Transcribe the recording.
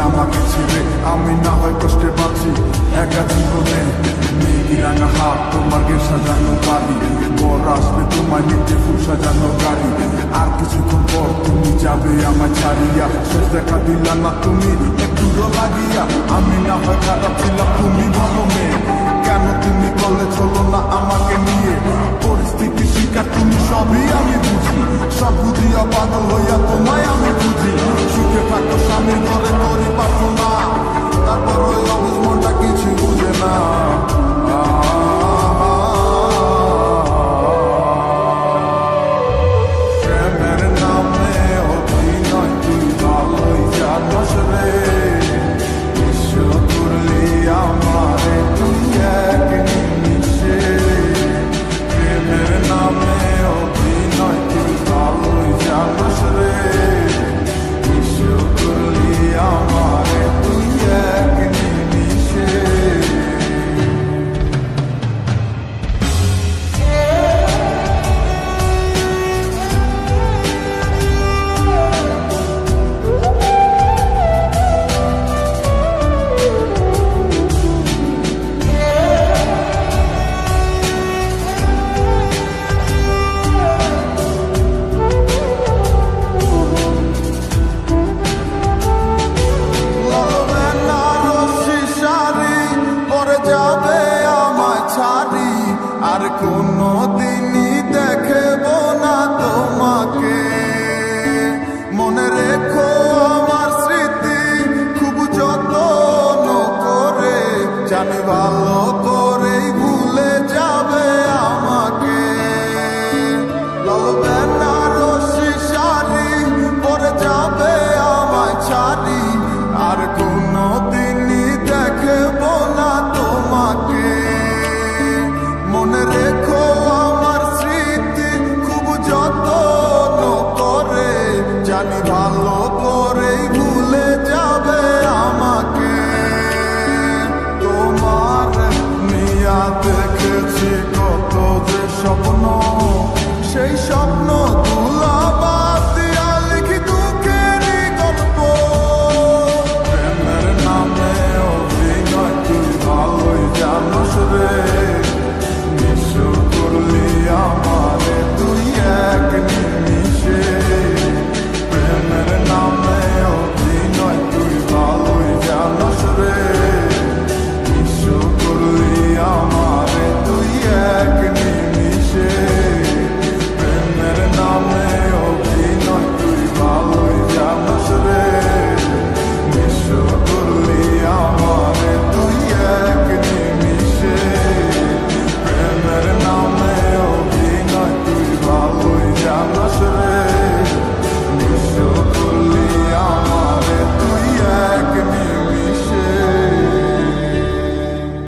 আমাকে ছেড়ে আমি না হয় কষ্টে বাঁচি একা জীবনে। মেঘি রাঙা হাত তোমার গে সাজানো বাড়ি, বর আসবে তোমার নিতে ফুল সাজানো গাড়ি। আর কিছুক্ষণ পর তুমি যাবে আমার ছাড়িয়া, শেষ দেখা দিলা না তুমি একটু লাগিয়া। আমি না হয় খারাপ ছিলাম, তুমি ভালো মেয়ে, কেন তুমি করলে চলো না আমাকে নিয়ে? পরিস্থিতি শিকার তুমি সবই আমি বুঝি, সব বুঝিয়া পাগল হইয়া তোমায় আমি বুঝি। সুখে থাকো স্বামীর ঘরে করি প্রার্থনা,